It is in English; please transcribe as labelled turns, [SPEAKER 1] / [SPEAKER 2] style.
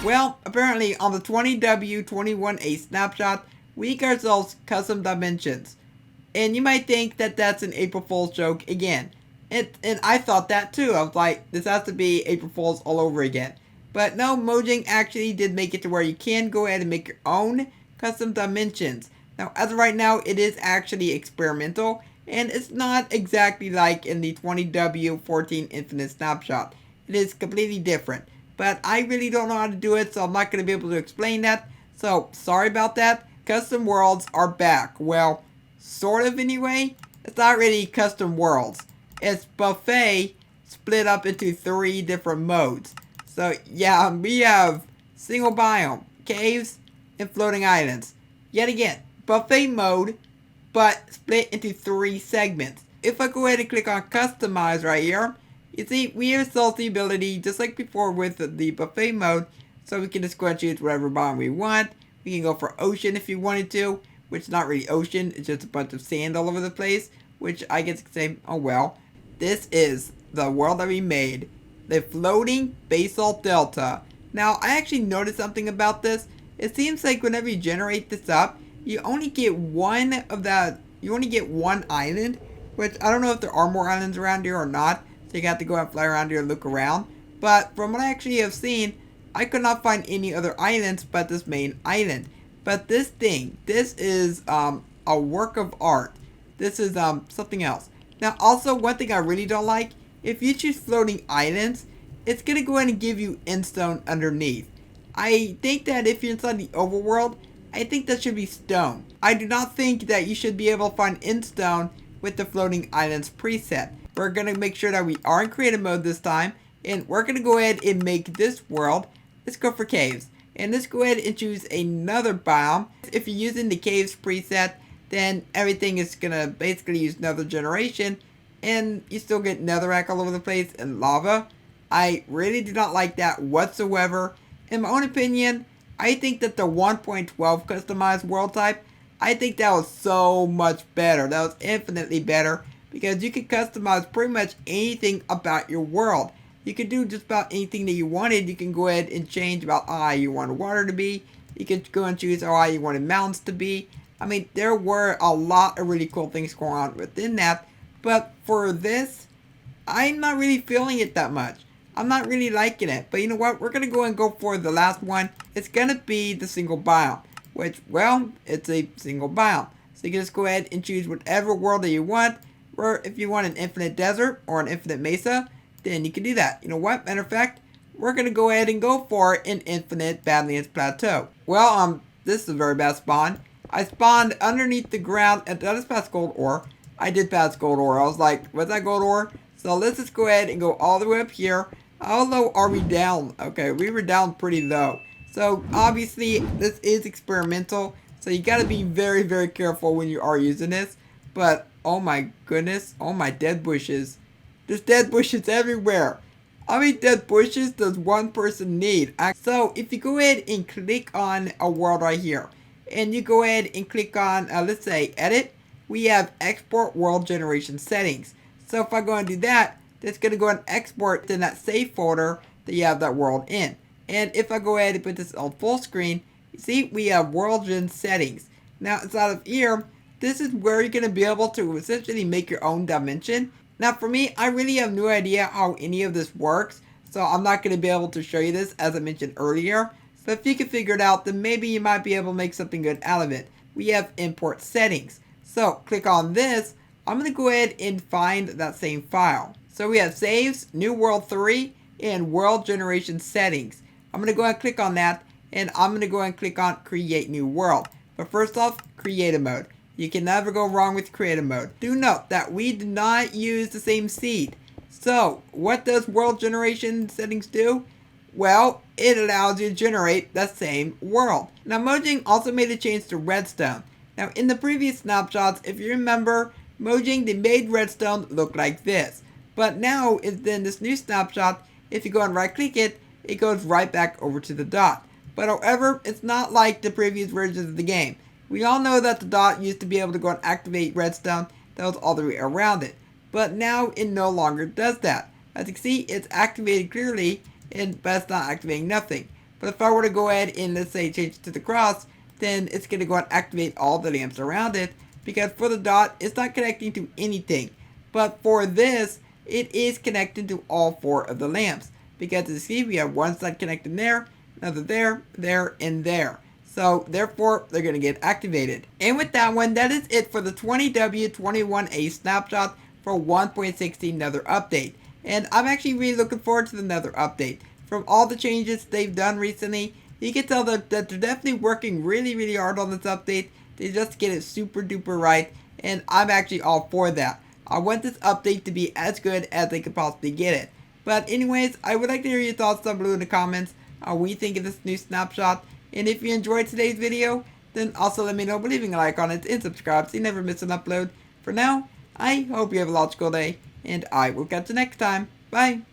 [SPEAKER 1] Well, apparently on the 20w21a Snapshot, we get ourselves custom dimensions. And you might think that that's an April Fool's joke again. And I thought that too. I was like, this has to be April Fool's all over again. But no, Mojang actually did make it to where you can go ahead and make your own custom dimensions. Now, as of right now, it is actually experimental, and it's not exactly like in the 20w14 Infinite Snapshot. It is completely different. But I really don't know how to do it, so I'm not going to be able to explain that. So, sorry about that. Custom worlds are back. Well, sort of anyway. It's not really custom worlds. It's buffet split up into 3 different modes. So yeah, we have single biome, caves, and floating islands. Yet again, buffet mode, but split into 3 segments. If I go ahead and click on customize right here, you see we have the ability, just like before with the buffet mode, so we can just go ahead and choose whatever biome we want. We can go for ocean if you wanted to, which is not really ocean, it's just a bunch of sand all over the place, which I guess you could say, oh well. This is the world that we made, the floating basalt delta. Now, I actually noticed something about this. It seems like whenever you generate this up, you only get one island, which I don't know if there are more islands around here or not, so you have to go and fly around here and look around. But from what I actually have seen, I could not find any other islands but this main island. But this is a work of art. This is something else. Now also, one thing I really don't like, if you choose floating islands, it's going to go ahead and give you endstone underneath. I think that if you're inside the overworld, I think that should be stone. I do not think that you should be able to find endstone with the floating islands preset. We're going to make sure that we are in creative mode this time, and we're going to go ahead and make this world. Let's go for caves. And let's go ahead and choose another biome. If you're using the caves preset, then everything is going to basically use nether generation, and you still get netherrack all over the place and lava. I really do not like that whatsoever. In my own opinion, I think that the 1.12 customized world type, I think that was so much better. That was infinitely better, because you can customize pretty much anything about your world. You can do just about anything that you wanted. You can go ahead and change about how you wanted water to be. You can go and choose how you wanted mountains to be. I mean, there were a lot of really cool things going on within that. But for this, I'm not really feeling it that much. I'm not really liking it. But you know what? We're going to go and go for the last one. It's going to be the single biome. Which, well, it's a single biome. So you can just go ahead and choose whatever world that you want. Or if you want an infinite desert or an infinite mesa, then you can do that. You know what? Matter of fact, we're going to go ahead and go for an infinite Badlands Plateau. Well, this is a very bad spawn. I spawned underneath the ground, and that is past gold ore. I did pass gold ore. I was like, what's that gold ore? So let's just go ahead and go all the way up here. How low are we down? Okay, we were down pretty low. So obviously, this is experimental. So you got to be very, very careful when you are using this. But, oh my goodness. Oh my dead bushes. There's dead bushes everywhere. How many dead bushes does one person need? So if you go ahead and click on a world right here, and you go ahead and click on, let's say, edit, we have export world generation settings. So if I go and do that, it's going to go and export in that save folder that you have that world in. And if I go ahead and put this on full screen, you see we have world gen settings. Now inside of here, this is where you're going to be able to essentially make your own dimension. Now for me, I really have no idea how any of this works, so I'm not going to be able to show you this as I mentioned earlier. So if you can figure it out, then maybe you might be able to make something good out of it. We have import settings. So click on this. I'm going to go ahead and find that same file. So we have saves, new world 3, and world generation settings. I'm going to go ahead and click on that, and I'm going to go ahead and click on create new world. But first off, creative mode. You can never go wrong with creative mode. Do note that we did not use the same seed. So what does world generation settings do? Well, it allows you to generate the same world. Now Mojang also made a change to redstone. Now in the previous snapshots, if you remember, Mojang, they made redstone look like this. But now in this new snapshot, if you go and right click it, it goes right back over to the dot. But however, it's not like the previous versions of the game. We all know that the dot used to be able to go and activate redstone that was all the way around it. But now it no longer does that. As you can see, it's activated clearly, but it's not activating nothing. But if I were to go ahead and let's say change it to the cross, then it's going to go and activate all the lamps around it, because for the dot, it's not connecting to anything. But for this, it is connected to all 4 of the lamps, because as you see, we have one side connected there, another there, there, and there. So therefore, they're going to get activated. And with that one, that is it for the 20w21a Snapshot for 1.16 Nether update. And I'm actually really looking forward to the Nether update. From all the changes they've done recently, you can tell that they're definitely working really hard on this update to just get it super duper right, and I'm actually all for that. I want this update to be as good as they could possibly get it. But anyways, I would like to hear your thoughts down below in the comments on what you think of this new snapshot, and if you enjoyed today's video, then also let me know by leaving a like on it and subscribe so you never miss an upload. For now, I hope you have a logical day, and I will catch you next time. Bye!